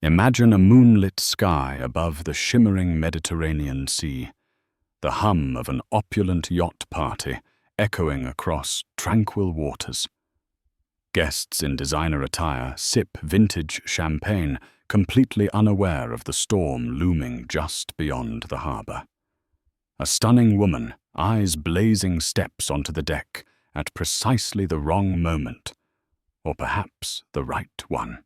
Imagine a moonlit sky above the shimmering Mediterranean Sea, the hum of an opulent yacht party echoing across tranquil waters. Guests in designer attire sip vintage champagne, completely unaware of the storm looming just beyond the harbor. A stunning woman, eyes blazing, steps onto the deck at precisely the wrong moment, or perhaps the right one.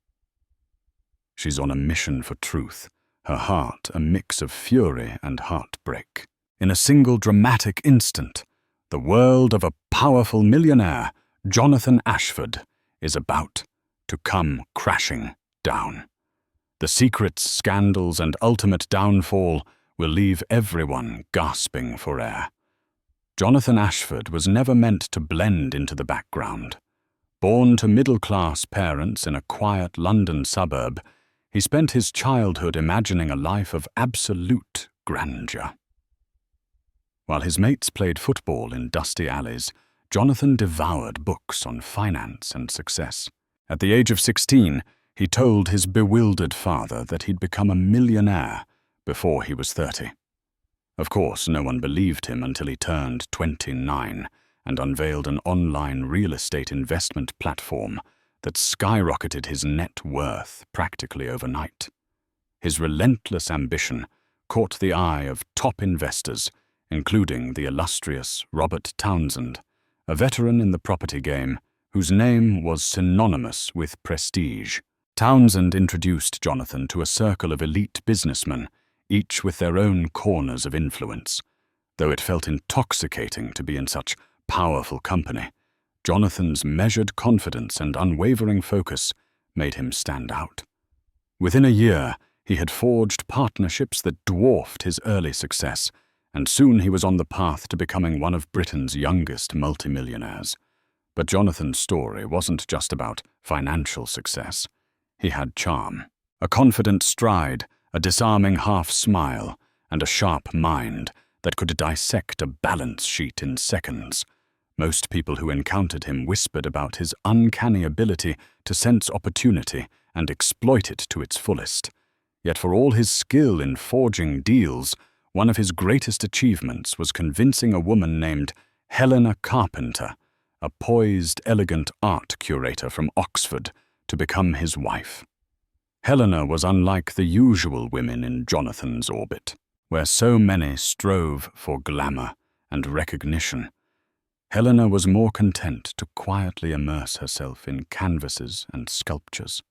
She's on a mission for truth, her heart a mix of fury and heartbreak. In a single dramatic instant, the world of a powerful millionaire, Jonathan Ashford, is about to come crashing down. The secrets, scandals, and ultimate downfall will leave everyone gasping for air. Jonathan Ashford was never meant to blend into the background. Born to middle-class parents in a quiet London suburb, he spent his childhood imagining a life of absolute grandeur. While his mates played football in dusty alleys, Jonathan devoured books on finance and success. At the age of 16, he told his bewildered father that he'd become a millionaire before he was 30. Of course, no one believed him until he turned 29 and unveiled an online real estate investment platform that skyrocketed his net worth practically overnight. His relentless ambition caught the eye of top investors, including the illustrious Robert Townsend, a veteran in the property game whose name was synonymous with prestige. Townsend introduced Jonathan to a circle of elite businessmen, each with their own corners of influence. Though it felt intoxicating to be in such powerful company, Jonathan's measured confidence and unwavering focus made him stand out. Within a year, he had forged partnerships that dwarfed his early success, and soon he was on the path to becoming one of Britain's youngest multimillionaires. But Jonathan's story wasn't just about financial success. He had charm, a confident stride, a disarming half-smile, and a sharp mind that could dissect a balance sheet in seconds. Most people who encountered him whispered about his uncanny ability to sense opportunity and exploit it to its fullest. Yet for all his skill in forging deals, one of his greatest achievements was convincing a woman named Helena Carpenter, a poised, elegant art curator from Oxford, to become his wife. Helena was unlike the usual women in Jonathan's orbit, where so many strove for glamour and recognition. Helena was more content to quietly immerse herself in canvases and sculptures.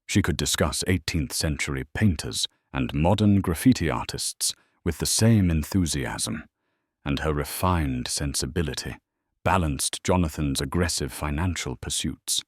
She could discuss 18th-century painters and modern graffiti artists with the same enthusiasm, and her refined sensibility balanced Jonathan's aggressive financial pursuits.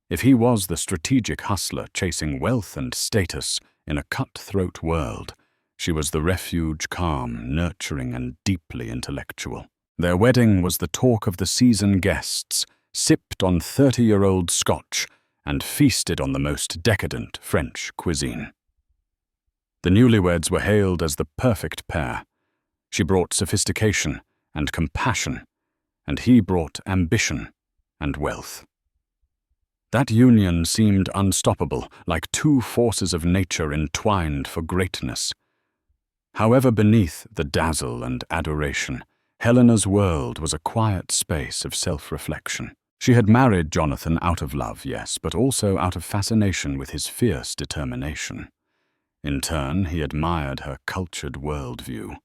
If he was the strategic hustler chasing wealth and status in a cutthroat world, she was the refuge, calm, nurturing, and deeply intellectual. Their wedding was the talk of the season guests, sipped on 30-year-old Scotch and feasted on the most decadent French cuisine. The newlyweds were hailed as the perfect pair. She brought sophistication and compassion, and he brought ambition and wealth. That union seemed unstoppable, like two forces of nature entwined for greatness. However, beneath the dazzle and adoration, Helena's world was a quiet space of self-reflection. She had married Jonathan out of love, yes, but also out of fascination with his fierce determination. In turn, he admired her cultured worldview.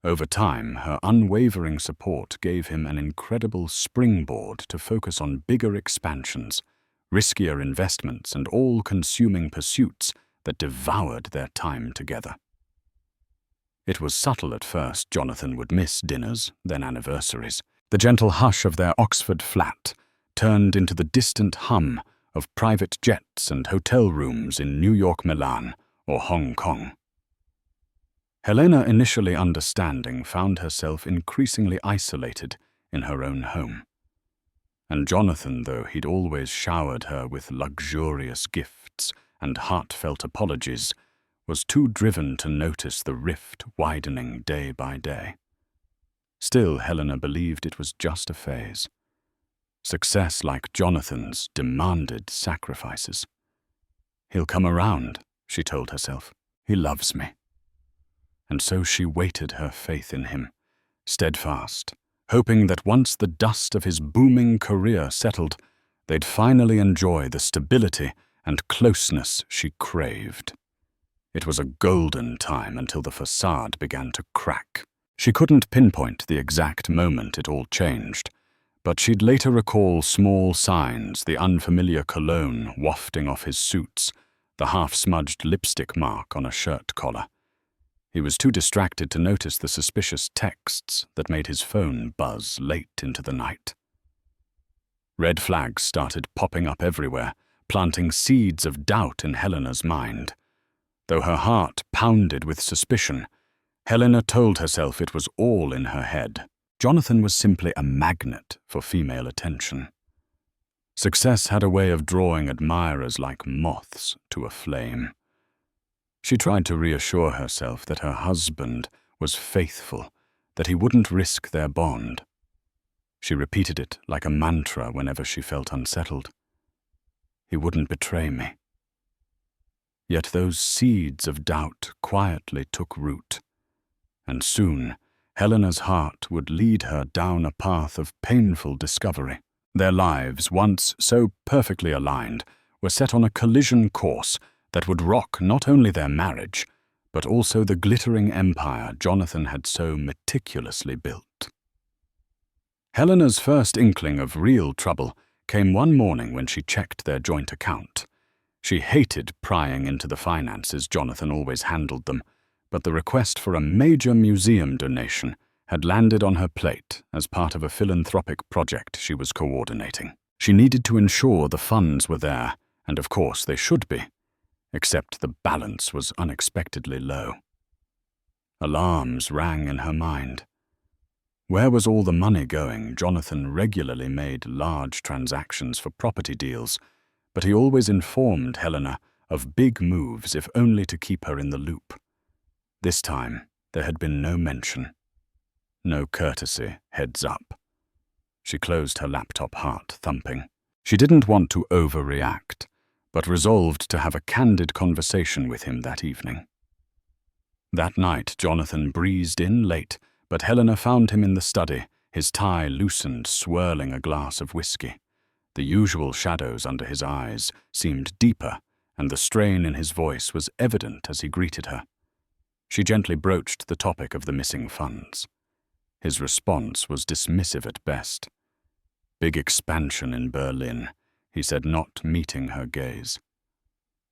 Over time, her unwavering support gave him an incredible springboard to focus on bigger expansions, riskier investments, and all-consuming pursuits that devoured their time together. It was subtle at first. Jonathan would miss dinners, then anniversaries. The gentle hush of their Oxford flat turned into the distant hum of private jets and hotel rooms in New York, Milan, or Hong Kong. Helena, initially understanding, found herself increasingly isolated in her own home. And Jonathan, though he'd always showered her with luxurious gifts and heartfelt apologies, was too driven to notice the rift widening day by day. Still, Helena believed it was just a phase. Success like Jonathan's demanded sacrifices. He'll come around, she told herself. He loves me. And so she waited her faith in him, steadfast, hoping that once the dust of his booming career settled, they'd finally enjoy the stability and closeness she craved. It was a golden time until the facade began to crack. She couldn't pinpoint the exact moment it all changed, but she'd later recall small signs, the unfamiliar cologne wafting off his suits, the half-smudged lipstick mark on a shirt collar. He was too distracted to notice the suspicious texts that made his phone buzz late into the night. Red flags started popping up everywhere, planting seeds of doubt in Helena's mind. Though her heart pounded with suspicion, Helena told herself it was all in her head. Jonathan was simply a magnet for female attention. Success had a way of drawing admirers like moths to a flame. She tried to reassure herself that her husband was faithful, that he wouldn't risk their bond. She repeated it like a mantra whenever she felt unsettled. He wouldn't betray me. Yet those seeds of doubt quietly took root, and soon Helena's heart would lead her down a path of painful discovery. Their lives, once so perfectly aligned, were set on a collision course that would rock not only their marriage, but also the glittering empire Jonathan had so meticulously built. Helena's first inkling of real trouble came one morning when she checked their joint account. She hated prying into the finances. Jonathan always handled them, but the request for a major museum donation had landed on her plate as part of a philanthropic project she was coordinating. She needed to ensure the funds were there, and of course they should be, except the balance was unexpectedly low. Alarms rang in her mind. Where was all the money going? Jonathan regularly made large transactions for property deals, but he always informed Helena of big moves if only to keep her in the loop. This time, there had been no mention. No courtesy, heads up. She closed her laptop, heart thumping. She didn't want to overreact, but resolved to have a candid conversation with him that evening. That night, Jonathan breezed in late, but Helena found him in the study, his tie loosened, swirling a glass of whiskey. The usual shadows under his eyes seemed deeper, and the strain in his voice was evident as he greeted her. She gently broached the topic of the missing funds. His response was dismissive at best. Big expansion in Berlin, he said, not meeting her gaze.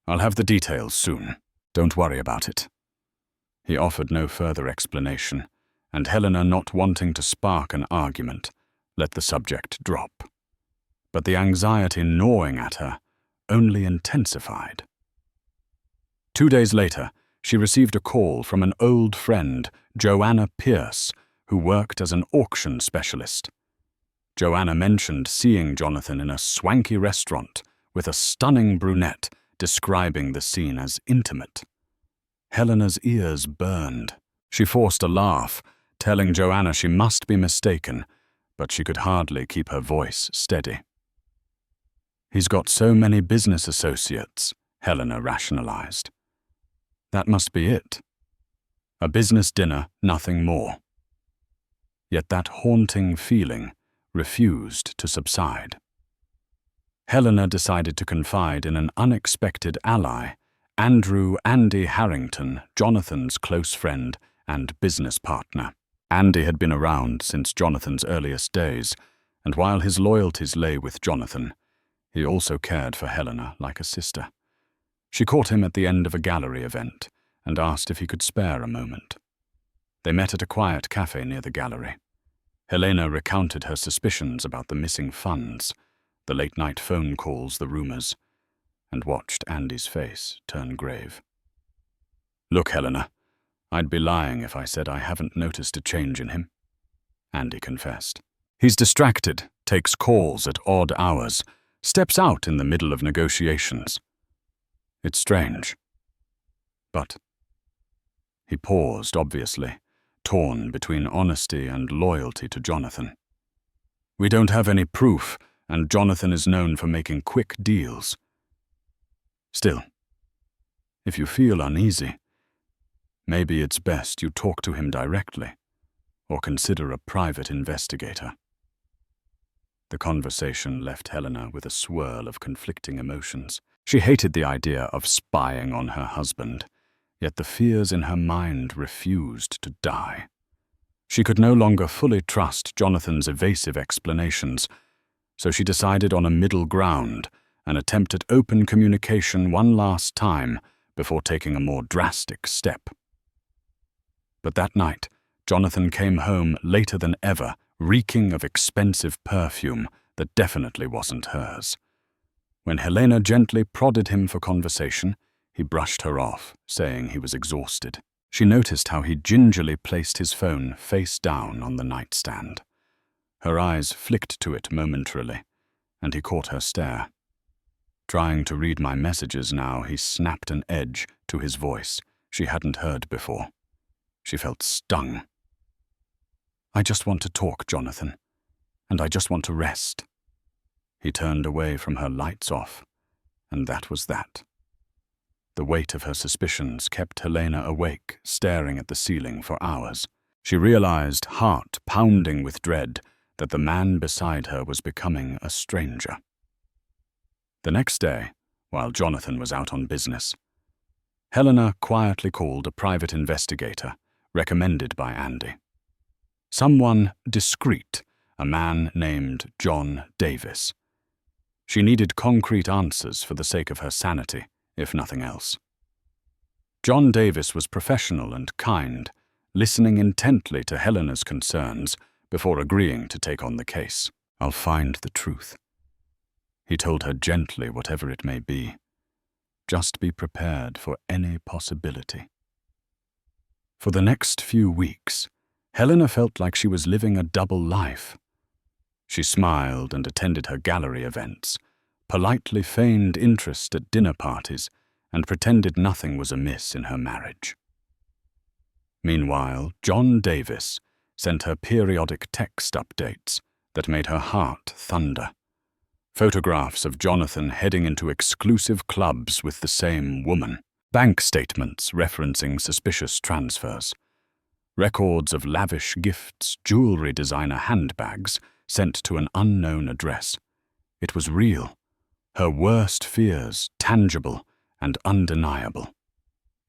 I'll have the details soon. Don't worry about it. He offered no further explanation, and Helena, not wanting to spark an argument, let the subject drop. But the anxiety gnawing at her only intensified. 2 days later, she received a call from an old friend, Joanna Pierce, who worked as an auction specialist. Joanna mentioned seeing Jonathan in a swanky restaurant with a stunning brunette, describing the scene as intimate. Helena's ears burned. She forced a laugh, telling Joanna she must be mistaken, but she could hardly keep her voice steady. He's got so many business associates, Helena rationalized. That must be it. A business dinner, nothing more. Yet that haunting feeling refused to subside. Helena decided to confide in an unexpected ally, Andy Harrington, Jonathan's close friend and business partner. Andy had been around since Jonathan's earliest days, and while his loyalties lay with Jonathan, he also cared for Helena like a sister. She caught him at the end of a gallery event and asked if he could spare a moment. They met at a quiet cafe near the gallery. Helena recounted her suspicions about the missing funds, the late-night phone calls, the rumors, and watched Andy's face turn grave. Look, Helena, I'd be lying if I said I haven't noticed a change in him, Andy confessed. He's distracted, takes calls at odd hours, steps out in the middle of negotiations. It's strange. But he paused, obviously, torn between honesty and loyalty to Jonathan. We don't have any proof, and Jonathan is known for making quick deals. Still, If you feel uneasy, maybe it's best you talk to him directly, or consider a private investigator." The conversation left Helena with a swirl of conflicting emotions. She hated the idea of spying on her husband, yet the fears in her mind refused to die. She could no longer fully trust Jonathan's evasive explanations, so she decided on a middle ground and attempted open communication one last time before taking a more drastic step. But that night, Jonathan came home later than ever, reeking of expensive perfume that definitely wasn't hers. When Helena gently prodded him for conversation, he brushed her off, saying he was exhausted. She noticed how he gingerly placed his phone face down on the nightstand. Her eyes flicked to it momentarily, and he caught her stare. Trying to read my messages now, he snapped an edge to his voice she hadn't heard before. She felt stung. "I just want to talk, Jonathan, and I just want to rest." He turned away from her, lights off, and that was that. The weight of her suspicions kept Helena awake, staring at the ceiling for hours. She realized, heart pounding with dread, that the man beside her was becoming a stranger. The next day, while Jonathan was out on business, Helena quietly called a private investigator, recommended by Andy. Someone discreet, a man named John Davis. She needed concrete answers for the sake of her sanity, if nothing else. John Davis was professional and kind, listening intently to Helena's concerns before agreeing to take on the case. "I'll find the truth," he told her gently, whatever it may be. Just be prepared for any possibility. For the next few weeks, Helena felt like she was living a double life. She smiled and attended her gallery events, politely feigned interest at dinner parties, and pretended nothing was amiss in her marriage. Meanwhile, John Davis sent her periodic text updates that made her heart thunder. Photographs of Jonathan heading into exclusive clubs with the same woman, bank statements referencing suspicious transfers, records of lavish gifts, jewelry designer handbags sent to an unknown address. It was real, her worst fears tangible and undeniable.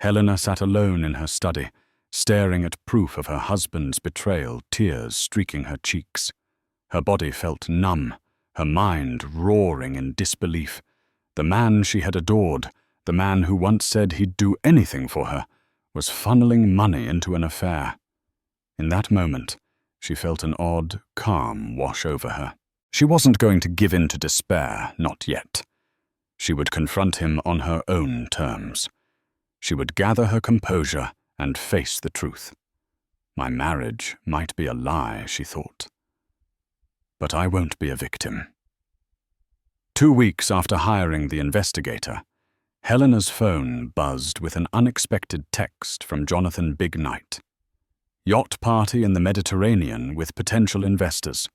Helena sat alone in her study, staring at proof of her husband's betrayal, tears streaking her cheeks. Her body felt numb, her mind roaring in disbelief. The man she had adored, the man who once said he'd do anything for her, was funneling money into an affair. In that moment, she felt an odd calm wash over her. She wasn't going to give in to despair, not yet. She would confront him on her own terms. She would gather her composure and face the truth. My marriage might be a lie, she thought. But I won't be a victim. 2 weeks after hiring the investigator, Helena's phone buzzed with an unexpected text from Jonathan Big Night. "Yacht party in the Mediterranean with potential investors.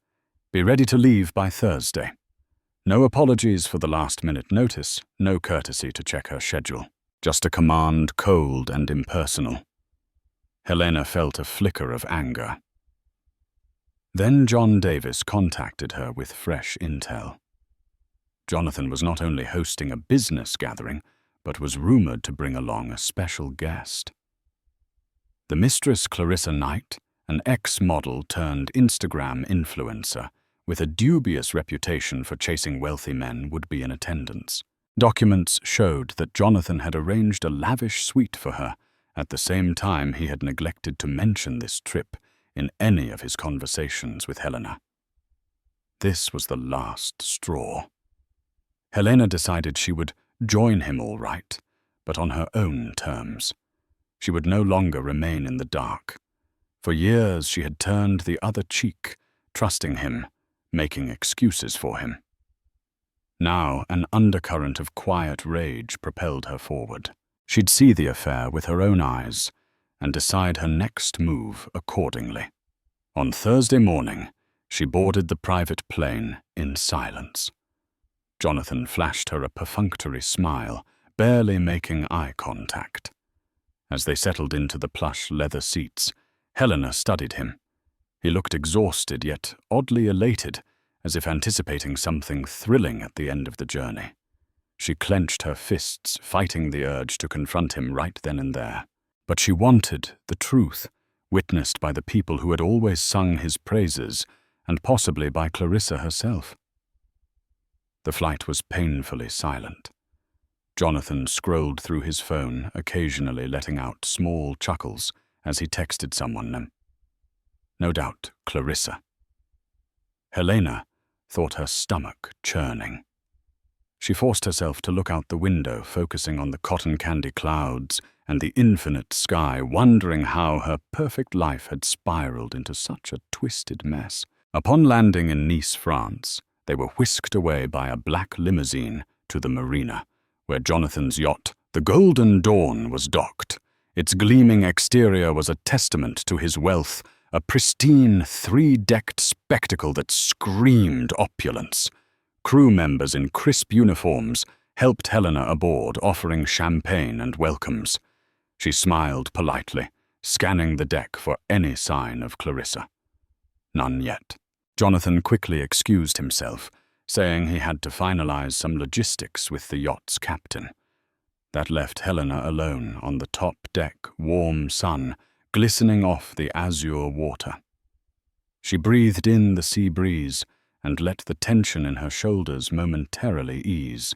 Be ready to leave by Thursday." No apologies for the last-minute notice, no courtesy to check her schedule. Just a command, cold and impersonal. Helena felt a flicker of anger. Then John Davis contacted her with fresh intel. Jonathan was not only hosting a business gathering, but was rumored to bring along a special guest. The Mistress Clarissa Knight, an ex-model turned Instagram influencer with a dubious reputation for chasing wealthy men, would be in attendance. Documents showed that Jonathan had arranged a lavish suite for her. At the same time, he had neglected to mention this trip in any of his conversations with Helena. This was the last straw. Helena decided she would join him all right, but on her own terms. She would no longer remain in the dark. For years she had turned the other cheek, trusting him, making excuses for him. Now an undercurrent of quiet rage propelled her forward. She'd see the affair with her own eyes and decide her next move accordingly. On Thursday morning, she boarded the private plane in silence. Jonathan flashed her a perfunctory smile, barely making eye contact. As they settled into the plush leather seats, Helena studied him. He looked exhausted, yet oddly elated, as if anticipating something thrilling at the end of the journey. She clenched her fists, fighting the urge to confront him right then and there. But she wanted the truth, witnessed by the people who had always sung his praises, and possibly by Clarissa herself. The flight was painfully silent. Jonathan scrolled through his phone, occasionally letting out small chuckles as he texted someone. No doubt Clarissa. Helena thought her stomach churning. She forced herself to look out the window, focusing on the cotton candy clouds and the infinite sky, wondering how her perfect life had spiraled into such a twisted mess. Upon landing in Nice, France, they were whisked away by a black limousine to the marina, where Jonathan's yacht, the Golden Dawn, was docked. Its gleaming exterior was a testament to his wealth, a pristine, three-decked spectacle that screamed opulence. Crew members in crisp uniforms helped Helena aboard, offering champagne and welcomes. She smiled politely, scanning the deck for any sign of Clarissa. None yet. Jonathan quickly excused himself, saying he had to finalize some logistics with the yacht's captain. That left Helena alone on the top deck, warm sun glistening off the azure water. She breathed in the sea breeze and let the tension in her shoulders momentarily ease.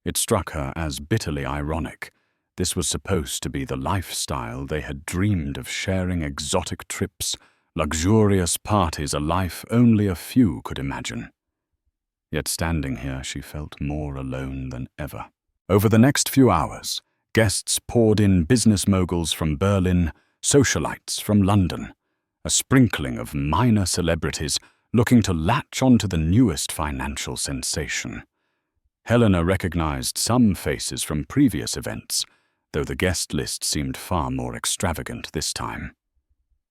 It struck her as bitterly ironic. This was supposed to be the lifestyle they had dreamed of, sharing exotic trips, luxurious parties, a life only a few could imagine. Yet standing here, she felt more alone than ever. Over the next few hours, guests poured in, business moguls from Berlin, socialites from London, a sprinkling of minor celebrities looking to latch onto the newest financial sensation. Helena recognized some faces from previous events, though the guest list seemed far more extravagant this time.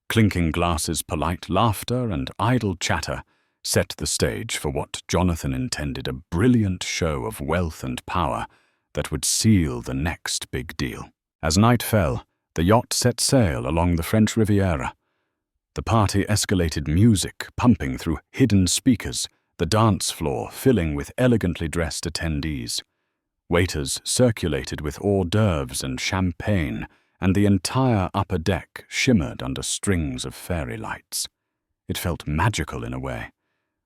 Clinking glasses, polite laughter, and idle chatter set the stage for what Jonathan intended a brilliant show of wealth and power that would seal the next big deal. As night fell, the yacht set sail along the French Riviera. The party escalated, music pumping through hidden speakers, the dance floor filling with elegantly dressed attendees. Waiters circulated with hors d'oeuvres and champagne, and the entire upper deck shimmered under strings of fairy lights. It felt magical in a way,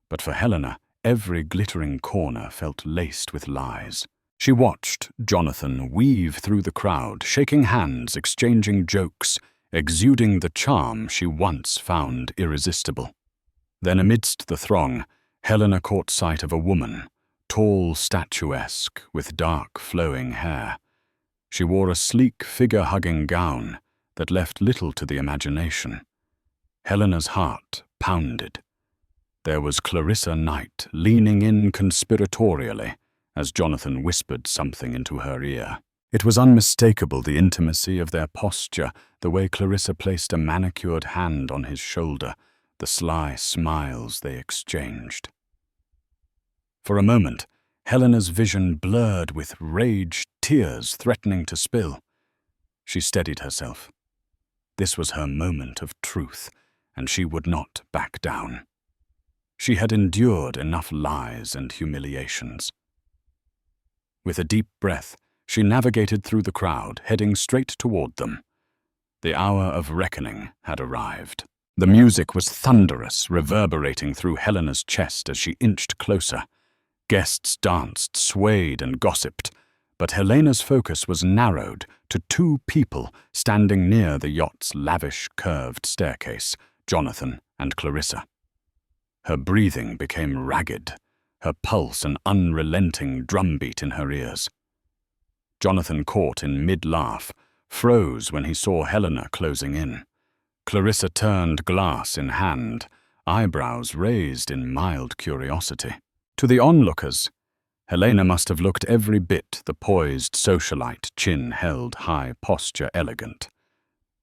but for Helena, every glittering corner felt laced with lies. She watched Jonathan weave through the crowd, shaking hands, exchanging jokes, exuding the charm she once found irresistible. Then amidst the throng, Helena caught sight of a woman, tall, statuesque, with dark, flowing hair. She wore a sleek, figure-hugging gown that left little to the imagination. Helena's heart pounded. There was Clarissa Knight leaning in conspiratorially as Jonathan whispered something into her ear. It was unmistakable, the intimacy of their posture, the way Clarissa placed a manicured hand on his shoulder, the sly smiles they exchanged. For a moment, Helena's vision blurred with rage, tears threatening to spill. She steadied herself. This was her moment of truth, and she would not back down. She had endured enough lies and humiliations. With a deep breath, she navigated through the crowd, heading straight toward them. The hour of reckoning had arrived. The music was thunderous, reverberating through Helena's chest as she inched closer. Guests danced, swayed, and gossiped, but Helena's focus was narrowed to two people standing near the yacht's lavish, curved staircase, Jonathan and Clarissa. Her breathing became ragged, her pulse an unrelenting drumbeat in her ears. Jonathan, caught in mid-laugh, froze when he saw Helena closing in. Clarissa turned, glass in hand, eyebrows raised in mild curiosity. To the onlookers, Helena must have looked every bit the poised socialite, chin held high, posture elegant.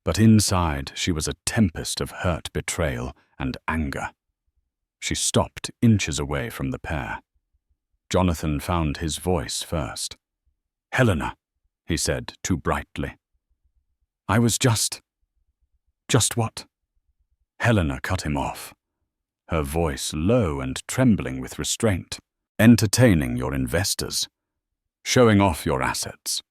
But inside she was a tempest of hurt betrayal and anger. She stopped inches away from the pair. Jonathan found his voice first. "Helena," he said too brightly. "I was just what?" Helena cut him off, her voice low and trembling with restraint. "Entertaining your investors. Showing off your assets."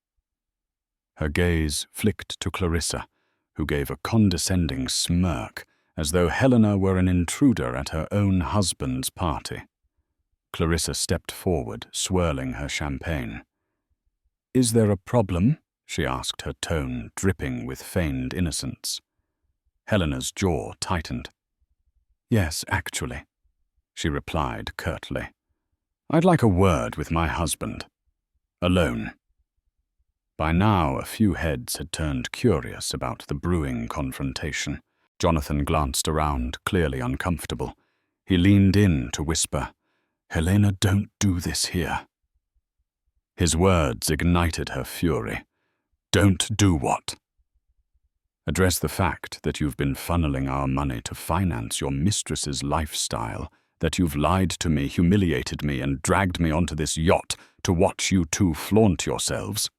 Her gaze flicked to Clarissa, who gave a condescending smirk, as though Helena were an intruder at her own husband's party. Clarissa stepped forward, swirling her champagne. "Is there a problem?" she asked, her tone dripping with feigned innocence. Helena's jaw tightened. "Yes, actually," she replied curtly. "I'd like a word with my husband. Alone." By now, a few heads had turned curious about the brewing confrontation. Jonathan glanced around, clearly uncomfortable. He leaned in to whisper, "Helena, don't do this here." His words ignited her fury. "Don't do what?" "Address the fact that you've been funneling our money to finance your mistress's lifestyle, that you've lied to me, humiliated me, and dragged me onto this yacht to watch you two flaunt yourselves."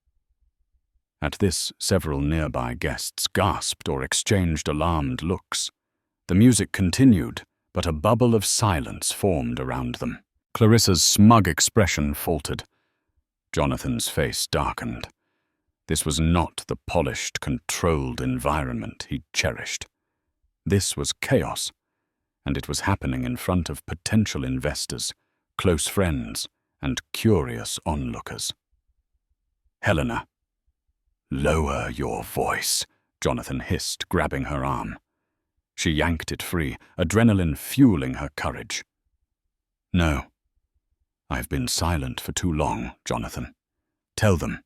At this, several nearby guests gasped or exchanged alarmed looks. The music continued, but a bubble of silence formed around them. Clarissa's smug expression faltered. Jonathan's face darkened. This was not the polished, controlled environment he cherished. This was chaos, and it was happening in front of potential investors, close friends, and curious onlookers. "Helena." "Lower your voice," Jonathan hissed, grabbing her arm. She yanked it free, adrenaline fueling her courage. "No. I've been silent for too long, Jonathan. Tell them.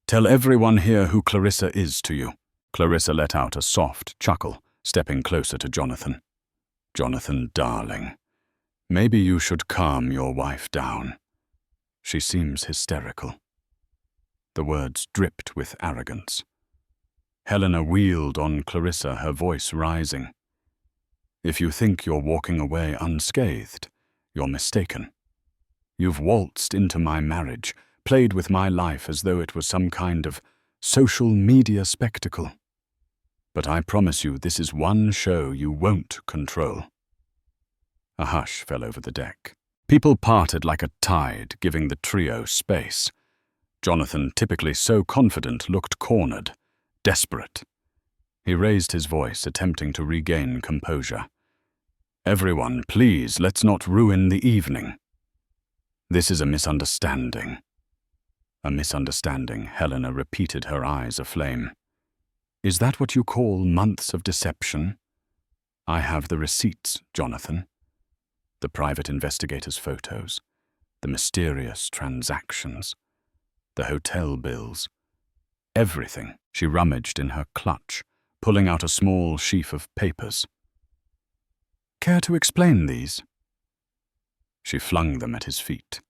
Tell everyone here who Clarissa is to you." Clarissa let out a soft chuckle, stepping closer to Jonathan. "Jonathan, darling, maybe you should calm your wife down. She seems hysterical." The words dripped with arrogance. Helena wheeled on Clarissa, her voice rising. "If you think you're walking away unscathed, you're mistaken. You've waltzed into my marriage, played with my life as though it was some kind of social media spectacle. But I promise you this is one show you won't control." A hush fell over the deck. People parted like a tide, giving the trio space. Jonathan, typically so confident, looked cornered, desperate. He raised his voice, attempting to regain composure. "Everyone, please, let's not ruin the evening. This is a misunderstanding." "A misunderstanding," Helena repeated, her eyes aflame. "Is that what you call months of deception?" "I have the receipts, Jonathan. The private investigator's photos, the mysterious transactions, the hotel bills. Everything." She rummaged in her clutch, pulling out a small sheaf of papers. "Care to explain these?" She flung them at his feet.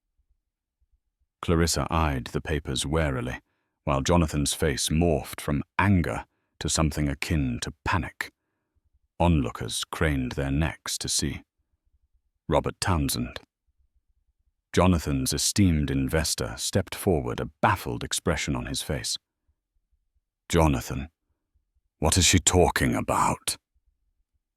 Clarissa eyed the papers warily, while Jonathan's face morphed from anger to something akin to panic. Onlookers craned their necks to see. Robert Townsend. Jonathan's esteemed investor stepped forward, a baffled expression on his face. "Jonathan, what is she talking about?"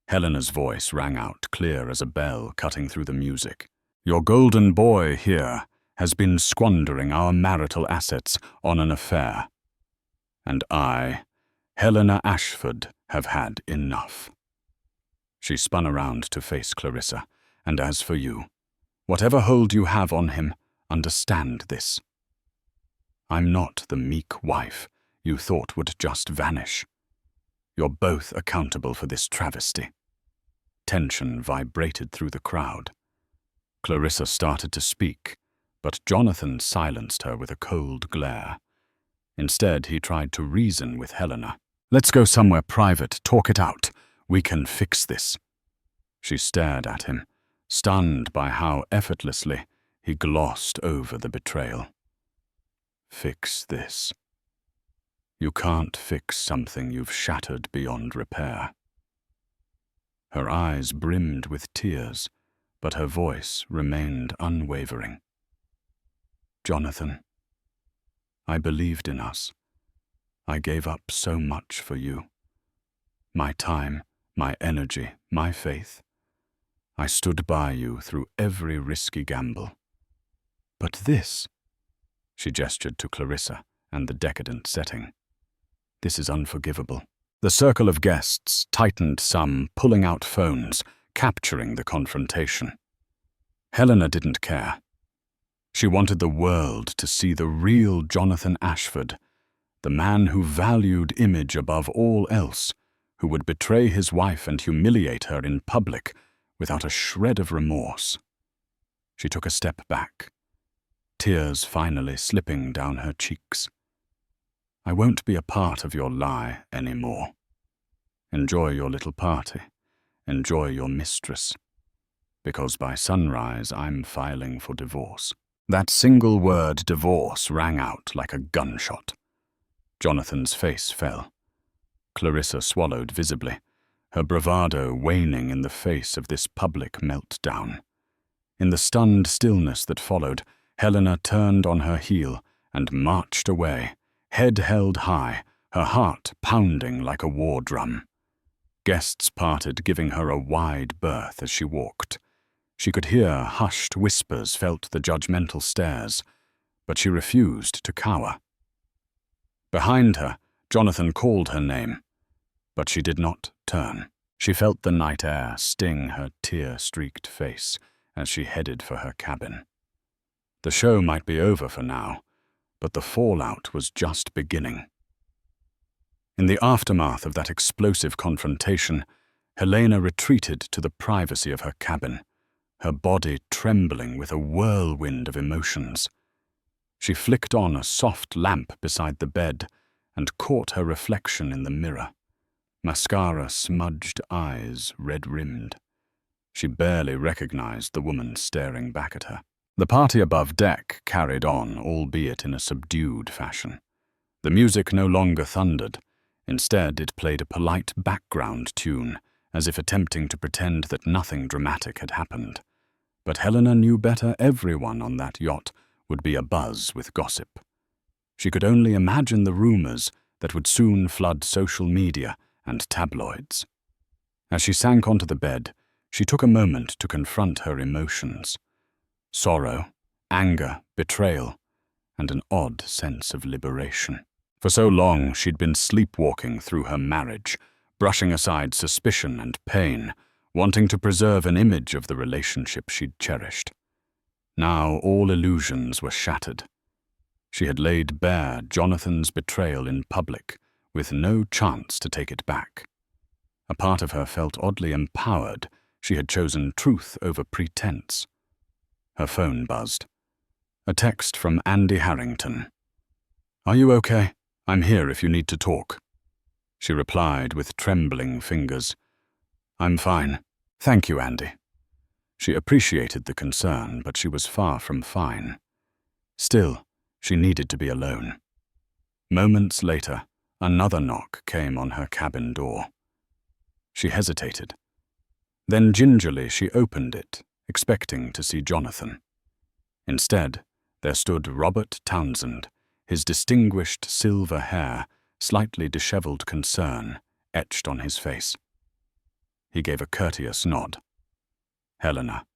Helena's voice rang out, clear as a bell cutting through the music. "Your golden boy here has been squandering our marital assets on an affair. And I, Helena Ashford, have had enough." She spun around to face Clarissa. "And as for you, whatever hold you have on him, understand this. I'm not the meek wife you thought would just vanish. You're both accountable for this travesty." Tension vibrated through the crowd. Clarissa started to speak, but Jonathan silenced her with a cold glare. Instead, he tried to reason with Helena. "Let's go somewhere private, talk it out. We can fix this." She stared at him, stunned by how effortlessly he glossed over the betrayal. "Fix this. You can't fix something you've shattered beyond repair." Her eyes brimmed with tears, but her voice remained unwavering. "Jonathan, I believed in us. I gave up so much for you. My time, my energy, my faith. I stood by you through every risky gamble. But this, she gestured to Clarissa and the decadent setting. This is unforgivable. The circle of guests tightened, some pulling out phones, capturing the confrontation. Helena didn't care. She wanted the world to see the real Jonathan Ashford, the man who valued image above all else, who would betray his wife and humiliate her in public without a shred of remorse. She took a step back, tears finally slipping down her cheeks. I won't be a part of your lie anymore. Enjoy your little party. Enjoy your mistress. Because by sunrise I'm filing for divorce. That single word, divorce, rang out like a gunshot. Jonathan's face fell. Clarissa swallowed visibly, her bravado waning in the face of this public meltdown. In the stunned stillness that followed, Helena turned on her heel and marched away, head held high, her heart pounding like a war drum. Guests parted, giving her a wide berth as she walked. She could hear hushed whispers, felt the judgmental stares, but she refused to cower. Behind her, Jonathan called her name, but she did not turn. She felt the night air sting her tear-streaked face as she headed for her cabin. The show might be over for now, but the fallout was just beginning. In the aftermath of that explosive confrontation, Helena retreated to the privacy of her cabin, her body trembling with a whirlwind of emotions. She flicked on a soft lamp beside the bed and caught her reflection in the mirror. Mascara-smudged eyes, red-rimmed. She barely recognized the woman staring back at her. The party above deck carried on, albeit in a subdued fashion. The music no longer thundered. Instead, it played a polite background tune, as if attempting to pretend that nothing dramatic had happened. But Helena knew better. Everyone on that yacht would be abuzz with gossip. She could only imagine the rumors that would soon flood social media and tabloids. As she sank onto the bed, she took a moment to confront her emotions. Sorrow, anger, betrayal, and an odd sense of liberation. For so long she'd been sleepwalking through her marriage, brushing aside suspicion and pain, wanting to preserve an image of the relationship she'd cherished. Now all illusions were shattered. She had laid bare Jonathan's betrayal in public, with no chance to take it back. A part of her felt oddly empowered. She had chosen truth over pretense. Her phone buzzed. A text from Andy Harrington. "Are you okay? I'm here if you need to talk." She replied with trembling fingers. "I'm fine. Thank you, Andy." She appreciated the concern, but she was far from fine. Still, she needed to be alone. Moments later, another knock came on her cabin door. She hesitated. Then gingerly she opened it, expecting to see Jonathan. Instead, there stood Robert Townsend, his distinguished silver hair, slightly disheveled concern, etched on his face. He gave a courteous nod. "Helena,"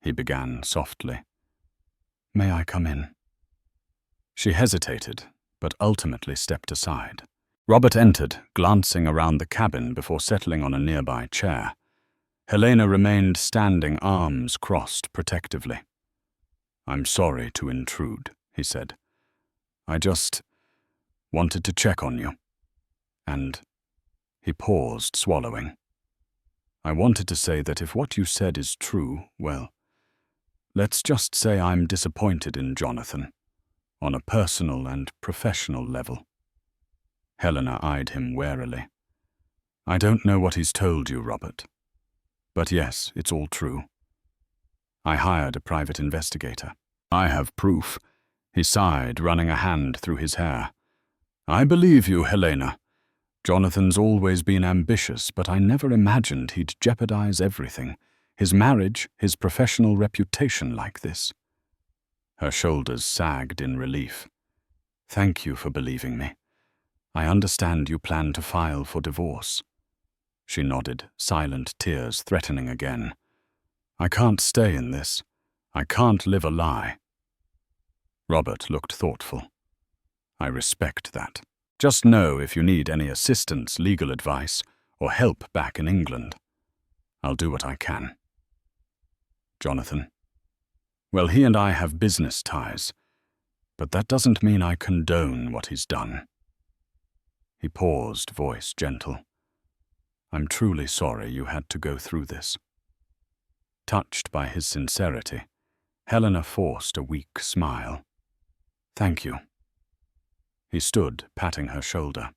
he began softly. "May I come in?" She hesitated, but ultimately stepped aside. Robert entered, glancing around the cabin before settling on a nearby chair. Helena remained standing, arms crossed protectively. "I'm sorry to intrude," he said. "I just wanted to check on you." And he paused, swallowing. "I wanted to say that if what you said is true, well, let's just say I'm disappointed in Jonathan, on a personal and professional level." Helena eyed him warily. "I don't know what he's told you, Robert. But yes, it's all true. I hired a private investigator. I have proof." He sighed, running a hand through his hair. "I believe you, Helena. Jonathan's always been ambitious, but I never imagined he'd jeopardize everything. His marriage, his professional reputation like this." Her shoulders sagged in relief. Thank you for believing me. I understand you plan to file for divorce. She nodded, silent tears threatening again. I can't stay in this. I can't live a lie. Robert looked thoughtful. I respect that. Just know if you need any assistance, legal advice, or help back in England. I'll do what I can. Jonathan. Well, he and I have business ties, but that doesn't mean I condone what he's done. He paused, voice gentle. I'm truly sorry you had to go through this. Touched by his sincerity, Helena forced a weak smile. Thank you. He stood, patting her shoulder.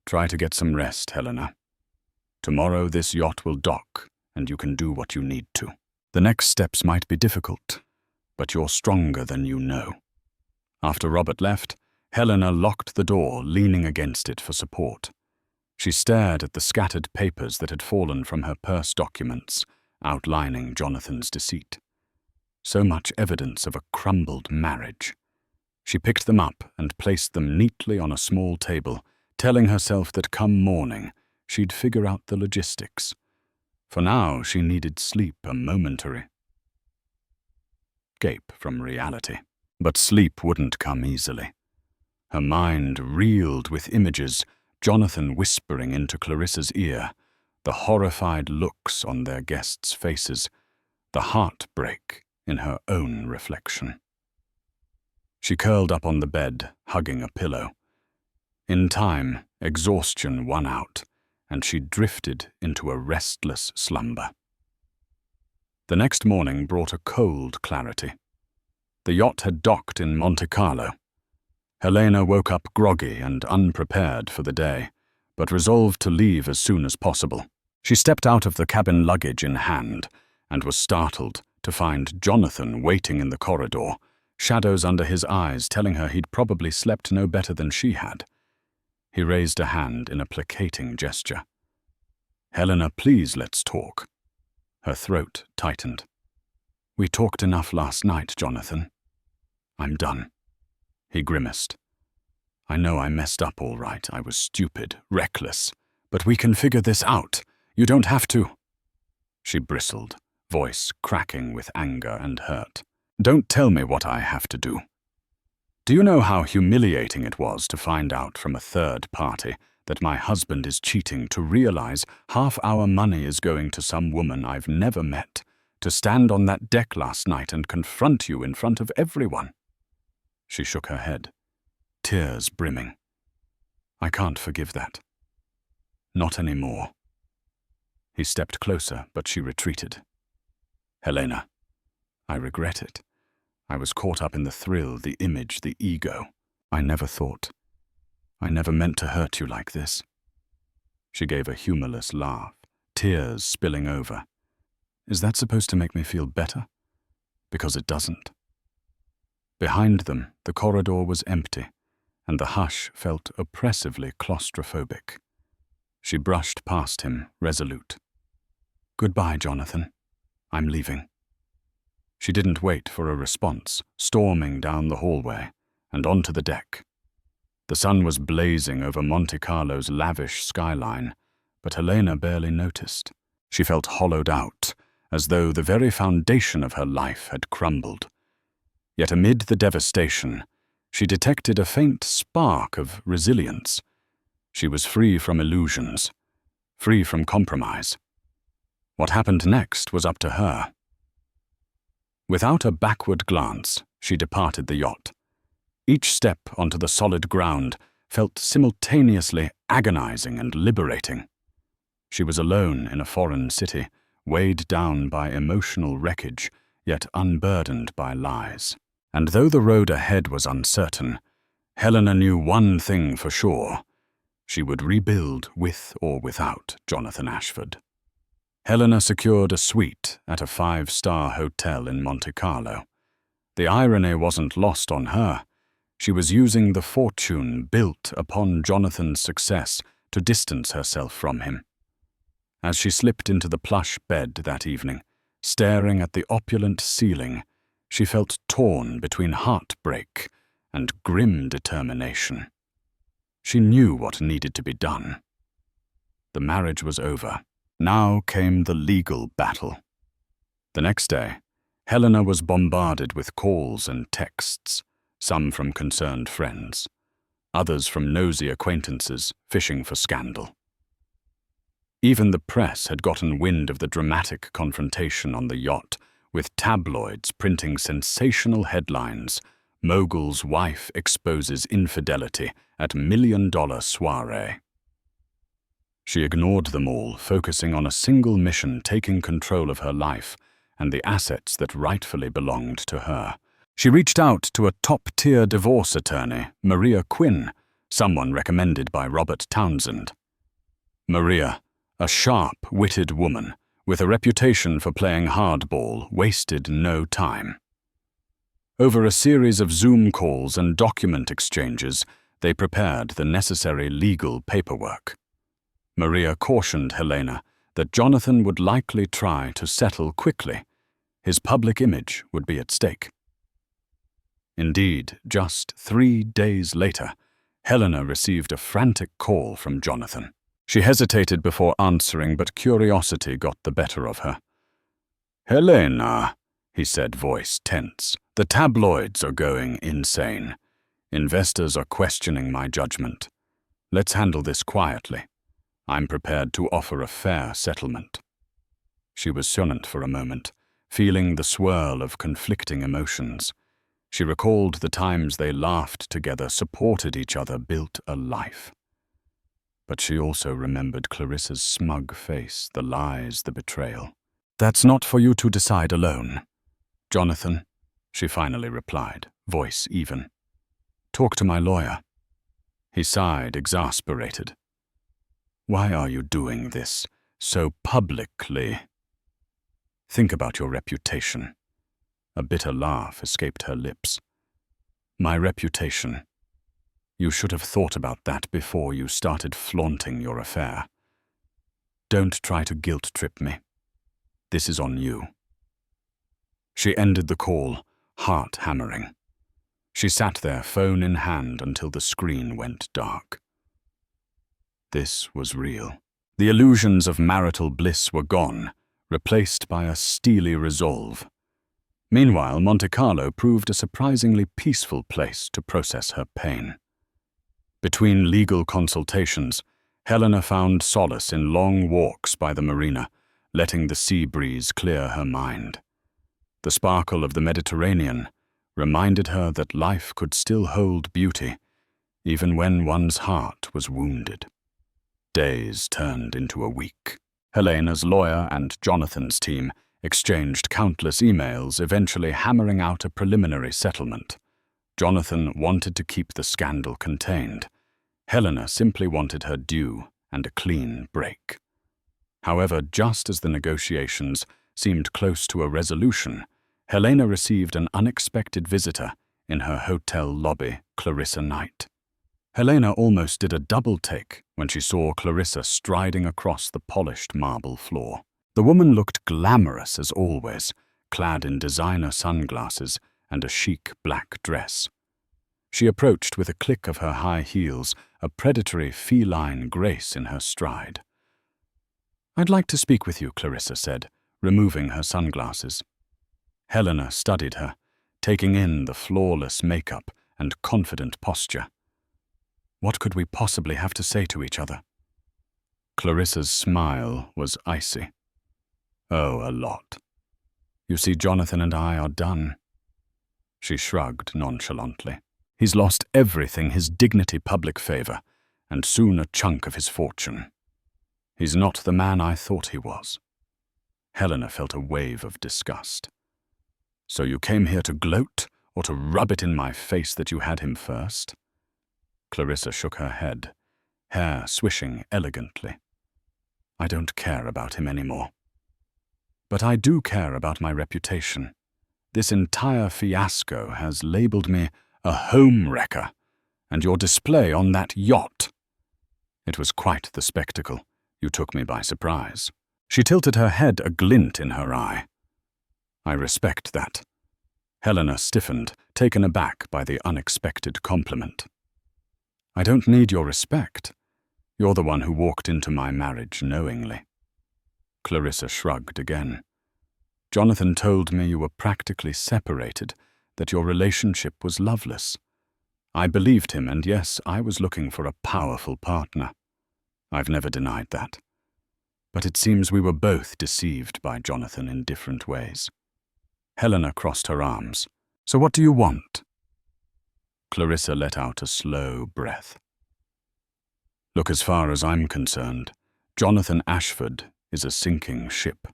Try to get some rest, Helena. Tomorrow this yacht will dock, and you can do what you need to. The next steps might be difficult, but you're stronger than you know. After Robert left, Helena locked the door, leaning against it for support. She stared at the scattered papers that had fallen from her purse documents, outlining Jonathan's deceit. So much evidence of a crumbled marriage. She picked them up and placed them neatly on a small table, telling herself that come morning, she'd figure out the logistics. For now, she needed sleep, a momentary escape from reality. But sleep wouldn't come easily. Her mind reeled with images, Jonathan whispering into Clarissa's ear, the horrified looks on their guests' faces, the heartbreak in her own reflection. She curled up on the bed, hugging a pillow. In time, exhaustion won out, and she drifted into a restless slumber. The next morning brought a cold clarity. The yacht had docked in Monte Carlo. Helena woke up groggy and unprepared for the day, but resolved to leave as soon as possible. She stepped out of the cabin, luggage in hand, and was startled to find Jonathan waiting in the corridor, shadows under his eyes telling her he'd probably slept no better than she had. He raised a hand in a placating gesture. Helena, please, let's talk. Her throat tightened. We talked enough last night, Jonathan. I'm done. He grimaced. I know I messed up all right. I was stupid, reckless. But we can figure this out. You don't have to. She bristled, voice cracking with anger and hurt. Don't tell me what I have to do. Do you know how humiliating it was to find out from a third party that my husband is cheating, to realize half our money is going to some woman I've never met, to stand on that deck last night and confront you in front of everyone? She shook her head, tears brimming. I can't forgive that. Not anymore. He stepped closer, but she retreated. Helena, I regret it. I was caught up in the thrill, the image, the ego. I never meant to hurt you like this. She gave a humorless laugh, tears spilling over. Is that supposed to make me feel better? Because it doesn't. Behind them, the corridor was empty, and the hush felt oppressively claustrophobic. She brushed past him, resolute. Goodbye, Jonathan. I'm leaving. She didn't wait for a response, storming down the hallway and onto the deck. The sun was blazing over Monte Carlo's lavish skyline, but Helena barely noticed. She felt hollowed out, as though the very foundation of her life had crumbled. Yet amid the devastation, she detected a faint spark of resilience. She was free from illusions, free from compromise. What happened next was up to her. Without a backward glance, she departed the yacht. Each step onto the solid ground felt simultaneously agonizing and liberating. She was alone in a foreign city, weighed down by emotional wreckage, yet unburdened by lies. And though the road ahead was uncertain, Helena knew one thing for sure. She would rebuild with or without Jonathan Ashford. Helena secured a suite at a 5-star hotel in Monte Carlo. The irony wasn't lost on her. She was using the fortune built upon Jonathan's success to distance herself from him. As she slipped into the plush bed that evening, staring at the opulent ceiling, she felt torn between heartbreak and grim determination. She knew what needed to be done. The marriage was over. Now came the legal battle. The next day, Helena was bombarded with calls and texts, some from concerned friends, others from nosy acquaintances fishing for scandal. Even the press had gotten wind of the dramatic confrontation on the yacht, with tabloids printing sensational headlines: "Mogul's wife exposes infidelity at $1 million soiree." She ignored them all, focusing on a single mission, taking control of her life and the assets that rightfully belonged to her. She reached out to a top-tier divorce attorney, Maria Quinn, someone recommended by Robert Townsend. Maria, a sharp-witted woman with a reputation for playing hardball, wasted no time. Over a series of Zoom calls and document exchanges, they prepared the necessary legal paperwork. Maria cautioned Helena that Jonathan would likely try to settle quickly. His public image would be at stake. Indeed, just 3 days later, Helena received a frantic call from Jonathan. She hesitated before answering, but curiosity got the better of her. "Helena," he said, voice tense, "the tabloids are going insane. Investors are questioning my judgment. Let's handle this quietly. I'm prepared to offer a fair settlement." She was silent for a moment, feeling the swirl of conflicting emotions. She recalled the times they laughed together, supported each other, built a life. But she also remembered Clarissa's smug face, the lies, the betrayal. "That's not for you to decide alone, Jonathan," she finally replied, voice even. "Talk to my lawyer." He sighed, exasperated. "Why are you doing this so publicly? Think about your reputation." A bitter laugh escaped her lips. "My reputation. You should have thought about that before you started flaunting your affair. Don't try to guilt-trip me. This is on you." She ended the call, heart hammering. She sat there, phone in hand, until the screen went dark. This was real. The illusions of marital bliss were gone, replaced by a steely resolve. Meanwhile, Monte Carlo proved a surprisingly peaceful place to process her pain. Between legal consultations, Helena found solace in long walks by the marina, letting the sea breeze clear her mind. The sparkle of the Mediterranean reminded her that life could still hold beauty, even when one's heart was wounded. Days turned into a week. Helena's lawyer and Jonathan's team exchanged countless emails, eventually hammering out a preliminary settlement. Jonathan wanted to keep the scandal contained. Helena simply wanted her due and a clean break. However, just as the negotiations seemed close to a resolution, Helena received an unexpected visitor in her hotel lobby, Clarissa Knight. Helena almost did a double-take when she saw Clarissa striding across the polished marble floor. The woman looked glamorous as always, clad in designer sunglasses and a chic black dress. She approached with a click of her high heels, a predatory feline grace in her stride. "I'd like to speak with you," Clarissa said, removing her sunglasses. Helena studied her, taking in the flawless makeup and confident posture. What could we possibly have to say to each other? Clarissa's smile was icy. "Oh, a lot. You see, Jonathan and I are done." She shrugged nonchalantly. "He's lost everything, his dignity, public favor, and soon a chunk of his fortune. He's not the man I thought he was." Helena felt a wave of disgust. "So you came here to gloat, or to rub it in my face that you had him first?" Clarissa shook her head, hair swishing elegantly. "I don't care about him anymore. But I do care about my reputation. This entire fiasco has labeled me a home wrecker, and your display on that yacht. It was quite the spectacle. You took me by surprise." She tilted her head, a glint in her eye. "I respect that. Helena stiffened, taken aback by the unexpected compliment. I don't need your respect. You're the one who walked into my marriage knowingly. Clarissa shrugged again. Jonathan told me you were practically separated, that your relationship was loveless. I believed him, and yes, I was looking for a powerful partner. I've never denied that. But it seems we were both deceived by Jonathan in different ways. Helena crossed her arms. So what do you want? Clarissa let out a slow breath. Look, as far as I'm concerned, Jonathan Ashford is a sinking ship.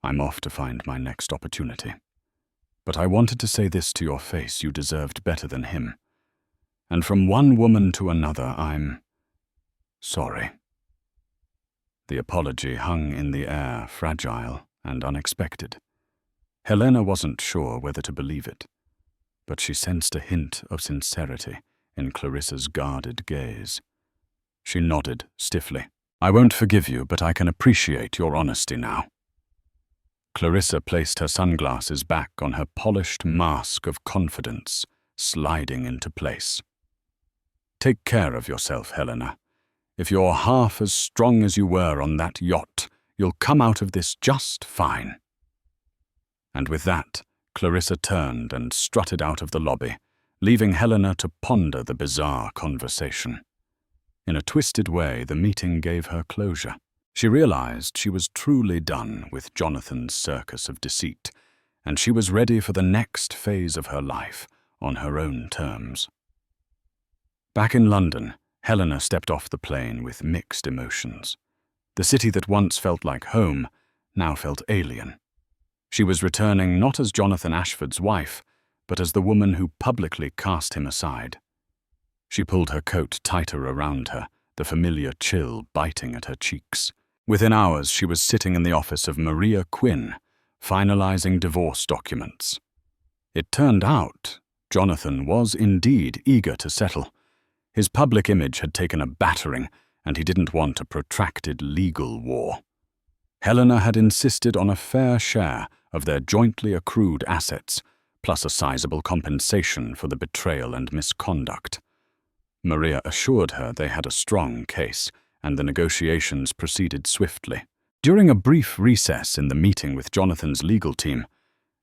I'm off to find my next opportunity. But I wanted to say this to your face: you deserved better than him. And from one woman to another, I'm sorry. The apology hung in the air, fragile and unexpected. Helena wasn't sure whether to believe it, but she sensed a hint of sincerity in Clarissa's guarded gaze. She nodded stiffly. I won't forgive you, but I can appreciate your honesty now. Clarissa placed her sunglasses back on her polished mask of confidence, sliding into place. Take care of yourself, Helena. If you're half as strong as you were on that yacht, you'll come out of this just fine. And with that, Clarissa turned and strutted out of the lobby, leaving Helena to ponder the bizarre conversation. In a twisted way, the meeting gave her closure. She realized she was truly done with Jonathan's circus of deceit, and she was ready for the next phase of her life on her own terms. Back in London, Helena stepped off the plane with mixed emotions. The city that once felt like home now felt alien. She was returning not as Jonathan Ashford's wife, but as the woman who publicly cast him aside. She pulled her coat tighter around her, the familiar chill biting at her cheeks. Within hours, she was sitting in the office of Maria Quinn, finalizing divorce documents. It turned out Jonathan was indeed eager to settle. His public image had taken a battering, and he didn't want a protracted legal war. Helena had insisted on a fair share of their jointly accrued assets, plus a sizable compensation for the betrayal and misconduct. Maria assured her they had a strong case, and the negotiations proceeded swiftly. During a brief recess in the meeting with Jonathan's legal team,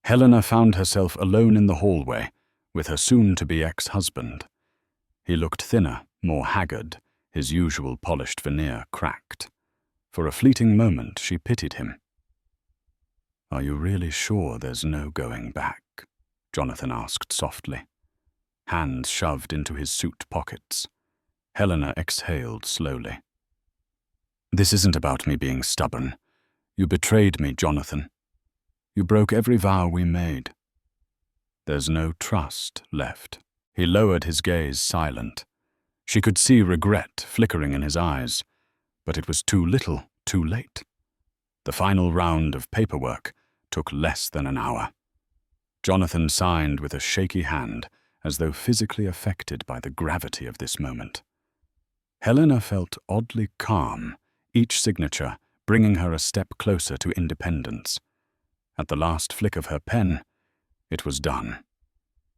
Helena found herself alone in the hallway with her soon-to-be ex-husband. He looked thinner, more haggard, his usual polished veneer cracked. For a fleeting moment, she pitied him. "Are you really sure there's no going back?" Jonathan asked softly. Hands shoved into his suit pockets. Helena exhaled slowly. "This isn't about me being stubborn. You betrayed me, Jonathan. You broke every vow we made. There's no trust left." He lowered his gaze, silent. She could see regret flickering in his eyes, but it was too little, too late. The final round of paperwork took less than an hour. Jonathan signed with a shaky hand, as though physically affected by the gravity of this moment. Helena felt oddly calm, each signature bringing her a step closer to independence. At the last flick of her pen, it was done.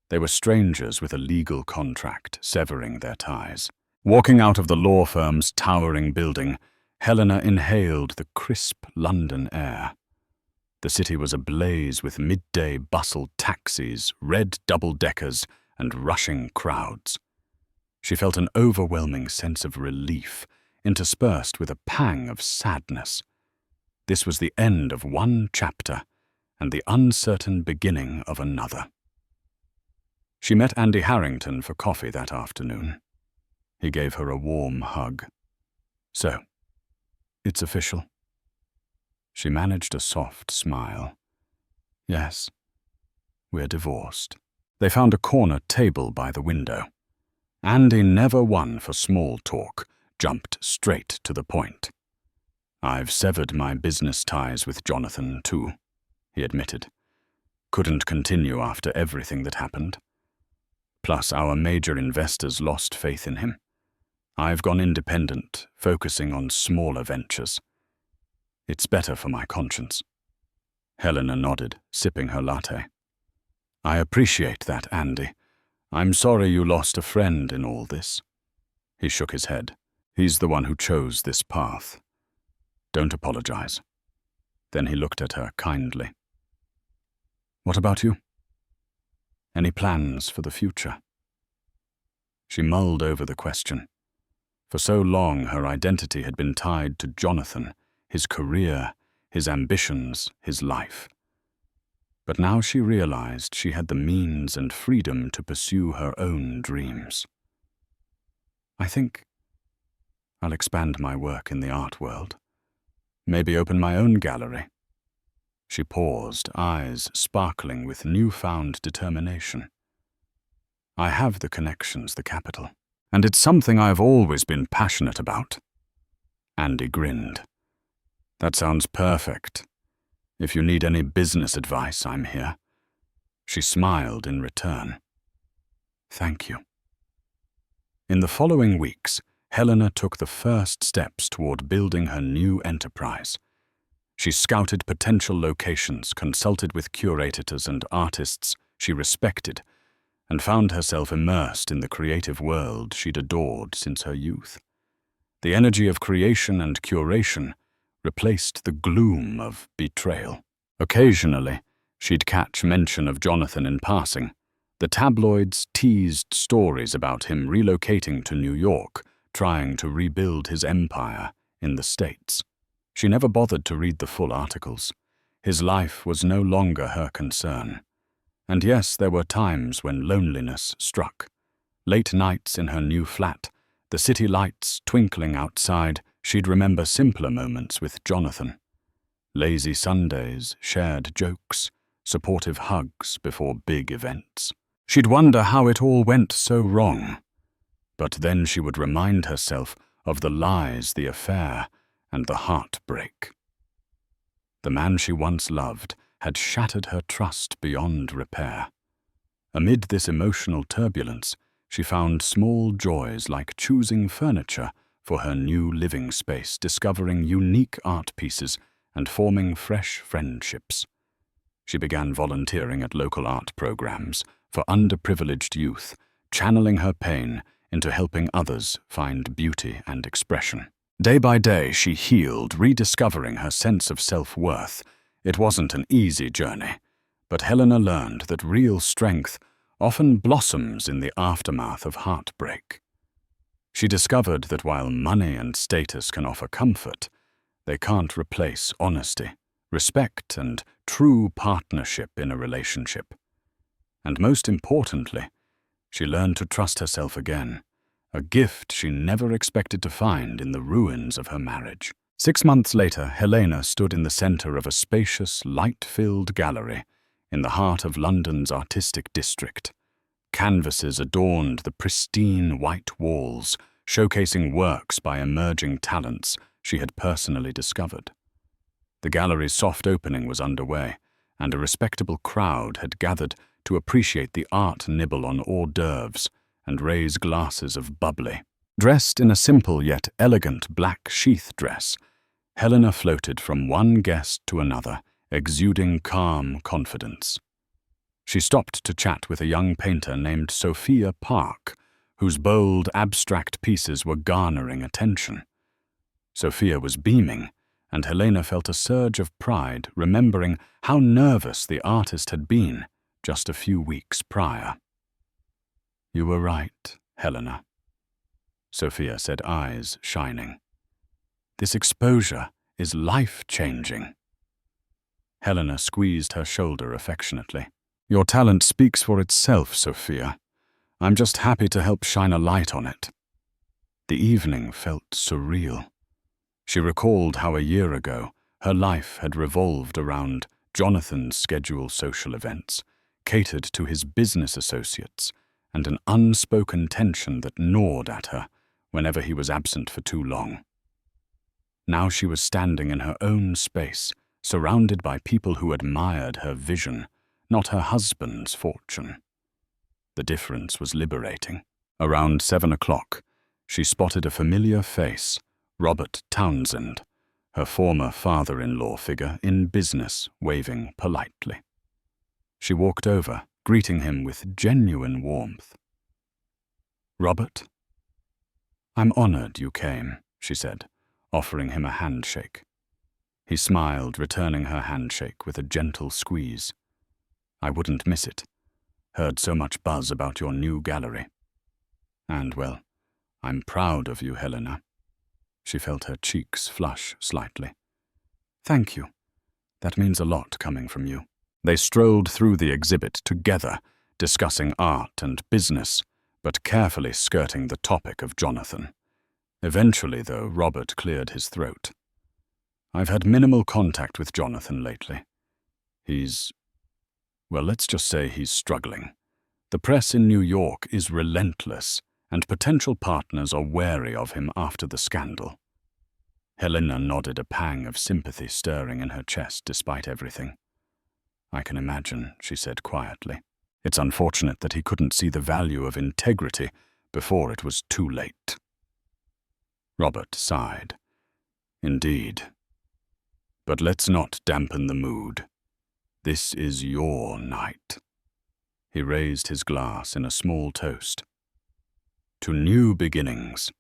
They were strangers with a legal contract severing their ties. Walking out of the law firm's towering building, Helena inhaled the crisp London air. The city was ablaze with midday bustled taxis, red double-deckers, and rushing crowds. She felt an overwhelming sense of relief, interspersed with a pang of sadness. This was the end of one chapter, and the uncertain beginning of another. She met Andy Harrington for coffee that afternoon. He gave her a warm hug. "So, it's official?" She managed a soft smile. "Yes, we're divorced." They found a corner table by the window. Andy, never one for small talk, jumped straight to the point. "I've severed my business ties with Jonathan, too," he admitted. "Couldn't continue after everything that happened. Plus, our major investors lost faith in him. I've gone independent, focusing on smaller ventures. It's better for my conscience." Helena nodded, sipping her latte. I appreciate that, Andy. I'm sorry you lost a friend in all this. He shook his head. He's the one who chose this path. Don't apologize. Then he looked at her kindly. What about you? Any plans for the future? She mulled over the question. For so long her identity had been tied to Jonathan, his career, his ambitions, his life. But now she realized she had the means and freedom to pursue her own dreams. I think I'll expand my work in the art world. Maybe open my own gallery. She paused, eyes sparkling with newfound determination. I have the connections, the capital, and it's something I've always been passionate about. Andy grinned. That sounds perfect. If you need any business advice, I'm here. She smiled in return. Thank you. In the following weeks, Helena took the first steps toward building her new enterprise. She scouted potential locations, consulted with curators and artists she respected, and found herself immersed in the creative world she'd adored since her youth. The energy of creation and curation replaced the gloom of betrayal. Occasionally, she'd catch mention of Jonathan in passing. The tabloids teased stories about him relocating to New York, trying to rebuild his empire in the States. She never bothered to read the full articles. His life was no longer her concern. And yes, there were times when loneliness struck. Late nights in her new flat, the city lights twinkling outside, she'd remember simpler moments with Jonathan. Lazy Sundays, shared jokes, supportive hugs before big events. She'd wonder how it all went so wrong. But then she would remind herself of the lies, the affair, and the heartbreak. The man she once loved had shattered her trust beyond repair. Amid this emotional turbulence, she found small joys like choosing furniture for her new living space, discovering unique art pieces, and forming fresh friendships. She began volunteering at local art programs for underprivileged youth, channeling her pain into helping others find beauty and expression. Day by day, she healed, rediscovering her sense of self-worth. It wasn't an easy journey, but Helena learned that real strength often blossoms in the aftermath of heartbreak. She discovered that while money and status can offer comfort, they can't replace honesty, respect, and true partnership in a relationship. And most importantly, she learned to trust herself again, a gift she never expected to find in the ruins of her marriage. 6 months later, Helena stood in the center of a spacious, light-filled gallery in the heart of London's artistic district. Canvases adorned the pristine white walls, showcasing works by emerging talents she had personally discovered. The gallery's soft opening was underway, and a respectable crowd had gathered to appreciate the art nibble on hors d'oeuvres and raise glasses of bubbly. Dressed in a simple yet elegant black sheath dress, Helena floated from one guest to another, exuding calm confidence. She stopped to chat with a young painter named Sophia Park, whose bold, abstract pieces were garnering attention. Sophia was beaming, and Helena felt a surge of pride, remembering how nervous the artist had been just a few weeks prior. "You were right, Helena," Sophia said, eyes shining. "This exposure is life-changing." Helena squeezed her shoulder affectionately. "Your talent speaks for itself, Sophia. I'm just happy to help shine a light on it." The evening felt surreal. She recalled how a year ago her life had revolved around Jonathan's scheduled social events, catered to his business associates, and an unspoken tension that gnawed at her whenever he was absent for too long. Now she was standing in her own space, surrounded by people who admired her vision, not her husband's fortune. The difference was liberating. Around 7 o'clock, she spotted a familiar face, Robert Townsend, her former father-in-law figure in business, waving politely. She walked over, greeting him with genuine warmth. "Robert?" "I'm honored you came," she said, offering him a handshake. He smiled, returning her handshake with a gentle squeeze. "I wouldn't miss it. Heard so much buzz about your new gallery. And, well, I'm proud of you, Helena." She felt her cheeks flush slightly. "Thank you. That means a lot coming from you." They strolled through the exhibit together, discussing art and business, but carefully skirting the topic of Jonathan. Eventually, though, Robert cleared his throat. "I've had minimal contact with Jonathan lately. Well, let's just say he's struggling. The press in New York is relentless, and potential partners are wary of him after the scandal." Helena nodded, a pang of sympathy stirring in her chest despite everything. "I can imagine," she said quietly. "It's unfortunate that he couldn't see the value of integrity before it was too late." Robert sighed. "Indeed. But let's not dampen the mood. This is your night." He raised his glass in a small toast. "To new beginnings."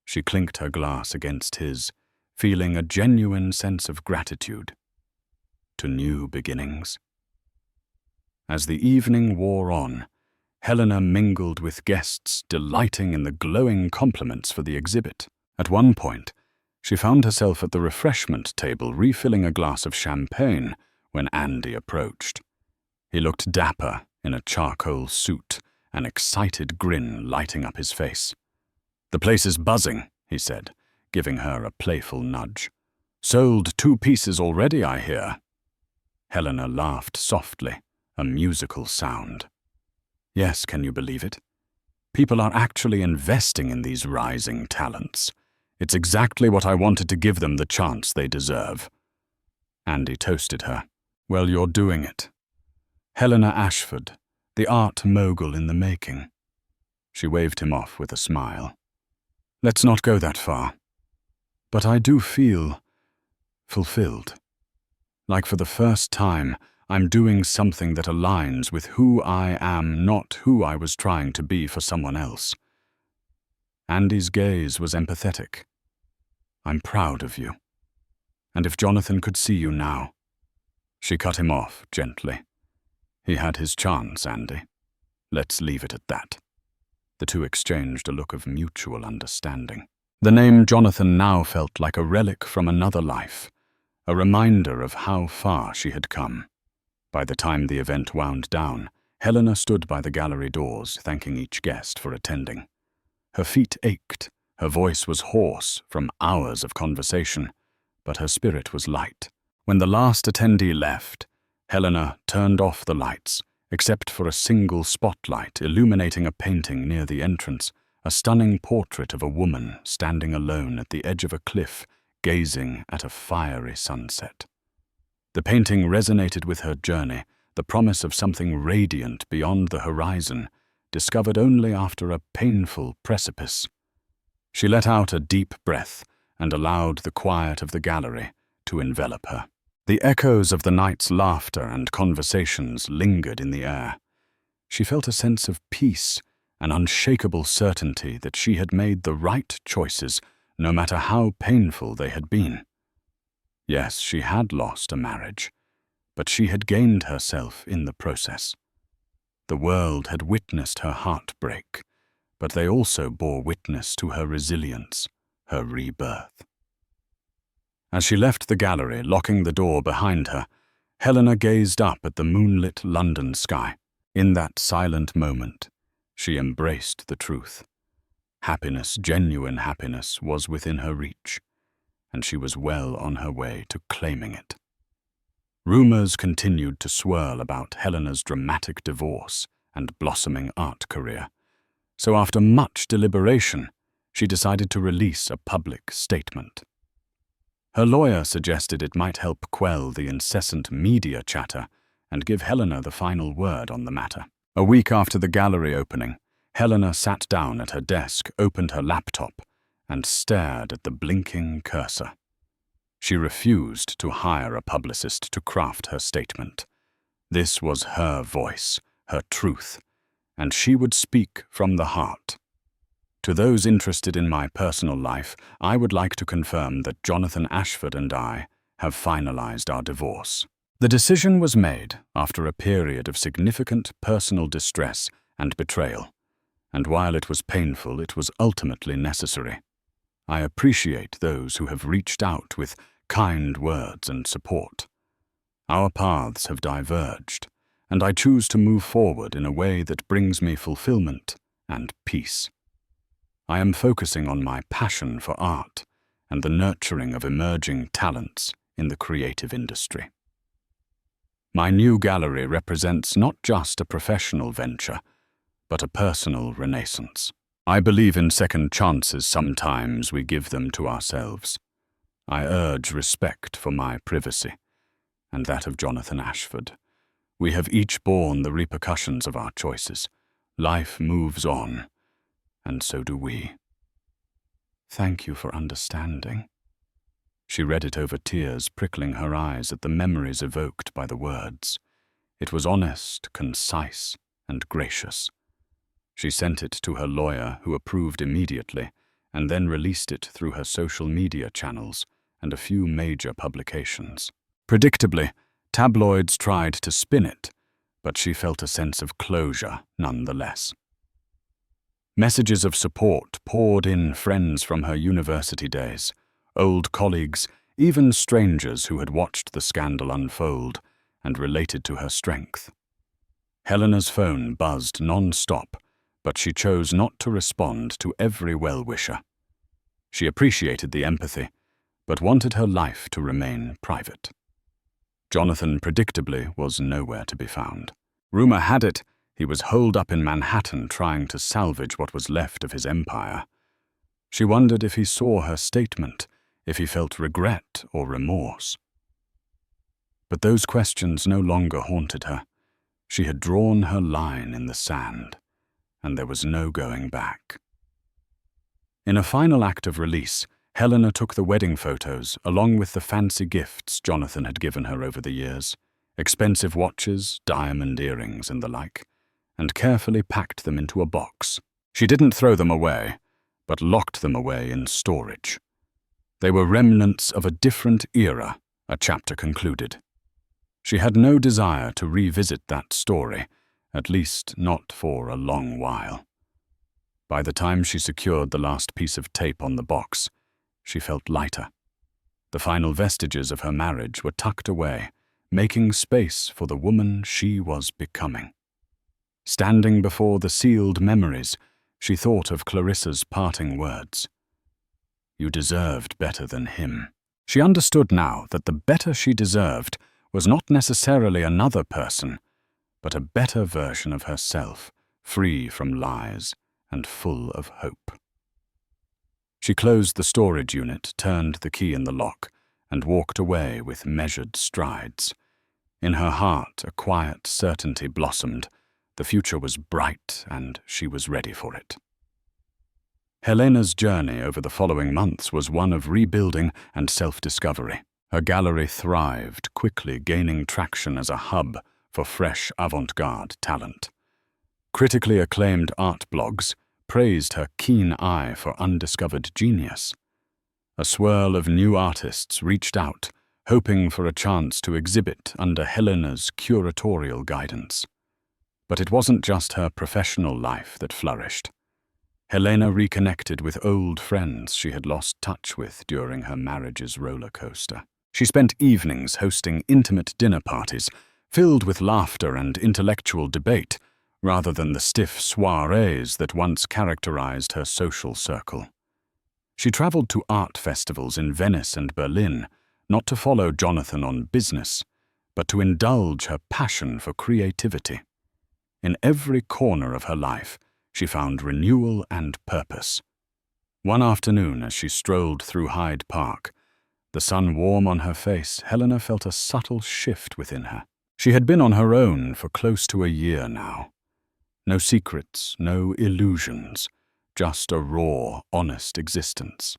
She clinked her glass against his, feeling a genuine sense of gratitude. To new beginnings. As the evening wore on, Helena mingled with guests, delighting in the glowing compliments for the exhibit. At one point, she found herself at the refreshment table refilling a glass of champagne when Andy approached. He looked dapper in a charcoal suit, an excited grin lighting up his face. "The place is buzzing," he said, giving her a playful nudge. "Sold 2 pieces already, I hear." Helena laughed softly, a musical sound. "Yes, can you believe it? People are actually investing in these rising talents. It's exactly what I wanted to give them the chance they deserve." Andy toasted her. "Well, you're doing it. Helena Ashford, the art mogul in the making." She waved him off with a smile. "Let's not go that far. But I do feel fulfilled. Like for the first time, I'm doing something that aligns with who I am, not who I was trying to be for someone else." Andy's gaze was empathetic. "I'm proud of you. And if Jonathan could see you now." She cut him off gently. "He had his chance, Andy. Let's leave it at that." The two exchanged a look of mutual understanding. The name Jonathan now felt like a relic from another life, a reminder of how far she had come. By the time the event wound down, Helena stood by the gallery doors, thanking each guest for attending. Her feet ached, her voice was hoarse from hours of conversation, but her spirit was light. When the last attendee left, Helena turned off the lights, except for a single spotlight illuminating a painting near the entrance, a stunning portrait of a woman standing alone at the edge of a cliff, gazing at a fiery sunset. The painting resonated with her journey, the promise of something radiant beyond the horizon, discovered only after a painful precipice. She let out a deep breath and allowed the quiet of the gallery to envelop her. The echoes of the night's laughter and conversations lingered in the air. She felt a sense of peace, an unshakable certainty that she had made the right choices, no matter how painful they had been. Yes, she had lost a marriage, but she had gained herself in the process. The world had witnessed her heartbreak, but they also bore witness to her resilience, her rebirth. As she left the gallery, locking the door behind her, Helena gazed up at the moonlit London sky. In that silent moment, she embraced the truth. Happiness, genuine happiness, was within her reach, and she was well on her way to claiming it. Rumors continued to swirl about Helena's dramatic divorce and blossoming art career, so after much deliberation, she decided to release a public statement. Her lawyer suggested it might help quell the incessant media chatter and give Helena the final word on the matter. A week after the gallery opening, Helena sat down at her desk, opened her laptop, and stared at the blinking cursor. She refused to hire a publicist to craft her statement. This was her voice, her truth, and she would speak from the heart. To those interested in my personal life, I would like to confirm that Jonathan Ashford and I have finalized our divorce. The decision was made after a period of significant personal distress and betrayal, and while it was painful, it was ultimately necessary. I appreciate those who have reached out with kind words and support. Our paths have diverged, and I choose to move forward in a way that brings me fulfillment and peace. I am focusing on my passion for art and the nurturing of emerging talents in the creative industry. My new gallery represents not just a professional venture, but a personal renaissance. I believe in second chances. Sometimes we give them to ourselves. I urge respect for my privacy, and that of Jonathan Ashford. We have each borne the repercussions of our choices. Life moves on, and so do we. Thank you for understanding. She read it over, tears prickling her eyes at the memories evoked by the words. It was honest, concise, and gracious. She sent it to her lawyer, who approved immediately, and then released it through her social media channels and a few major publications. Predictably, tabloids tried to spin it, but she felt a sense of closure nonetheless. Messages of support poured in, friends from her university days, old colleagues, even strangers who had watched the scandal unfold and related to her strength. Helena's phone buzzed non-stop, but she chose not to respond to every well-wisher. She appreciated the empathy, but wanted her life to remain private. Jonathan, predictably, was nowhere to be found. Rumor had it he was holed up in Manhattan trying to salvage what was left of his empire. She wondered if he saw her statement, if he felt regret or remorse. But those questions no longer haunted her. She had drawn her line in the sand, and there was no going back. In a final act of release, Helena took the wedding photos along with the fancy gifts Jonathan had given her over the years, expensive watches, diamond earrings, and the like, and carefully packed them into a box. She didn't throw them away, but locked them away in storage. They were remnants of a different era, a chapter concluded. She had no desire to revisit that story, at least not for a long while. By the time she secured the last piece of tape on the box, she felt lighter. The final vestiges of her marriage were tucked away, making space for the woman she was becoming. Standing before the sealed memories, she thought of Clarissa's parting words. You deserved better than him. She understood now that the better she deserved was not necessarily another person, but a better version of herself, free from lies and full of hope. She closed the storage unit, turned the key in the lock, and walked away with measured strides. In her heart, a quiet certainty blossomed. The future was bright, and she was ready for it. Helena's journey over the following months was one of rebuilding and self-discovery. Her gallery thrived, quickly gaining traction as a hub for fresh avant-garde talent. Critically acclaimed art blogs praised her keen eye for undiscovered genius. A swirl of new artists reached out, hoping for a chance to exhibit under Helena's curatorial guidance. But it wasn't just her professional life that flourished. Helena reconnected with old friends she had lost touch with during her marriage's roller coaster. She spent evenings hosting intimate dinner parties, filled with laughter and intellectual debate, rather than the stiff soirees that once characterized her social circle. She traveled to art festivals in Venice and Berlin, not to follow Jonathan on business, but to indulge her passion for creativity. In every corner of her life, she found renewal and purpose. One afternoon, as she strolled through Hyde Park, the sun warm on her face, Helena felt a subtle shift within her. She had been on her own for close to a year now. No secrets, no illusions, just a raw, honest existence.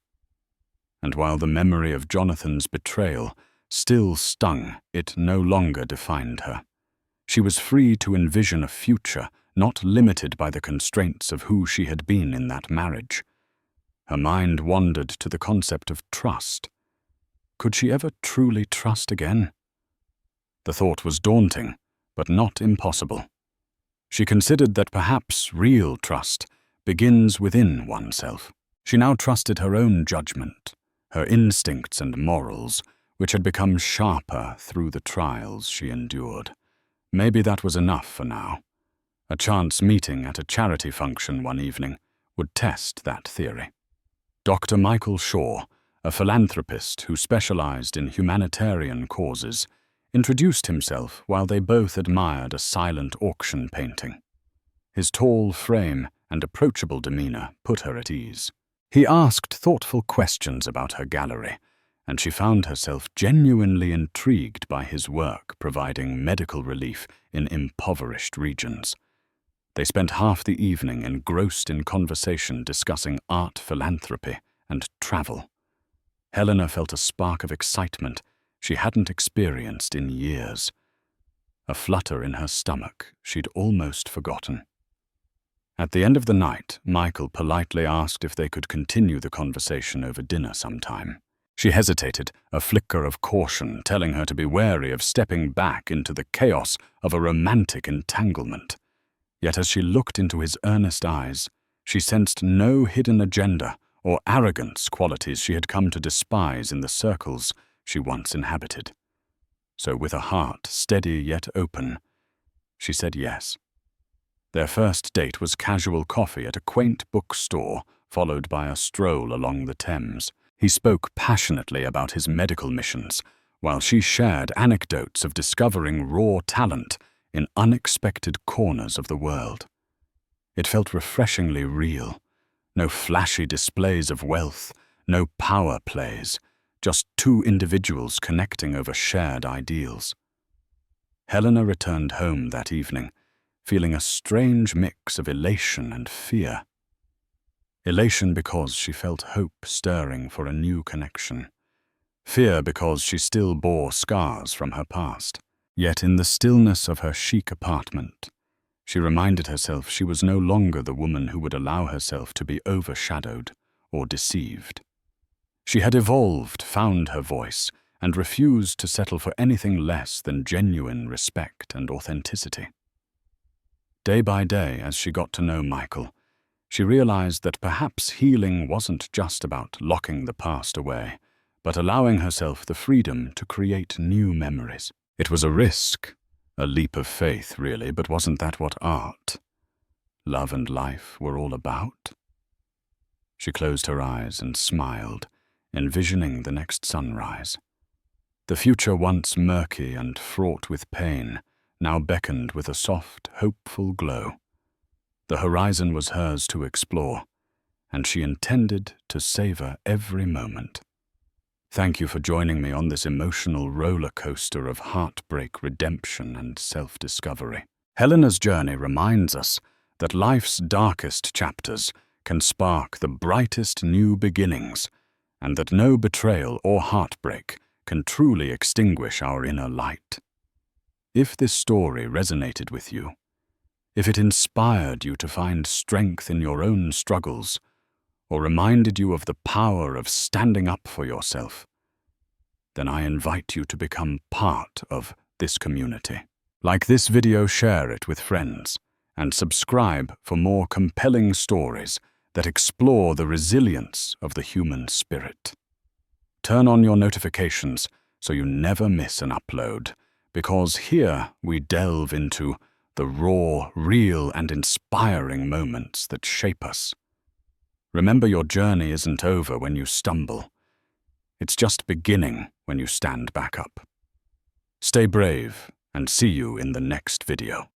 And while the memory of Jonathan's betrayal still stung, it no longer defined her. She was free to envision a future not limited by the constraints of who she had been in that marriage. Her mind wandered to the concept of trust. Could she ever truly trust again? The thought was daunting, but not impossible. She considered that perhaps real trust begins within oneself. She now trusted her own judgment, her instincts and morals, which had become sharper through the trials she endured. Maybe that was enough for now. A chance meeting at a charity function one evening would test that theory. Dr. Michael Shaw, a philanthropist who specialized in humanitarian causes, introduced himself while they both admired a silent auction painting. His tall frame and approachable demeanor put her at ease. He asked thoughtful questions about her gallery, and she found herself genuinely intrigued by his work providing medical relief in impoverished regions. They spent half the evening engrossed in conversation discussing art philanthropy and travel. Helena felt a spark of excitement she hadn't experienced in years. A flutter in her stomach she'd almost forgotten. At the end of the night, Michael politely asked if they could continue the conversation over dinner sometime. She hesitated, a flicker of caution telling her to be wary of stepping back into the chaos of a romantic entanglement. Yet as she looked into his earnest eyes, she sensed no hidden agenda or arrogance, qualities she had come to despise in the circles she once inhabited. So with a heart steady yet open, she said yes. Their first date was casual coffee at a quaint bookstore, followed by a stroll along the Thames. He spoke passionately about his medical missions, while she shared anecdotes of discovering raw talent in unexpected corners of the world. It felt refreshingly real. No flashy displays of wealth, no power plays, just two individuals connecting over shared ideals. Helena returned home that evening, feeling a strange mix of elation and fear. Elation because she felt hope stirring for a new connection. Fear because she still bore scars from her past. Yet in the stillness of her chic apartment, she reminded herself she was no longer the woman who would allow herself to be overshadowed or deceived. She had evolved, found her voice, and refused to settle for anything less than genuine respect and authenticity. Day by day, as she got to know Michael, she realized that perhaps healing wasn't just about locking the past away, but allowing herself the freedom to create new memories. It was a risk, a leap of faith, really, but wasn't that what art, love and life were all about? She closed her eyes and smiled, envisioning the next sunrise. The future, once murky and fraught with pain, now beckoned with a soft, hopeful glow. The horizon was hers to explore, and she intended to savor every moment. Thank you for joining me on this emotional roller coaster of heartbreak, redemption, and self-discovery. Helena's journey reminds us that life's darkest chapters can spark the brightest new beginnings, and that no betrayal or heartbreak can truly extinguish our inner light. If this story resonated with you, if it inspired you to find strength in your own struggles, or reminded you of the power of standing up for yourself, then I invite you to become part of this community. Like this video, share it with friends, and subscribe for more compelling stories that explore the resilience of the human spirit. Turn on your notifications so you never miss an upload, because here we delve into the raw, real, and inspiring moments that shape us. Remember, your journey isn't over when you stumble. It's just beginning when you stand back up. Stay brave, and see you in the next video.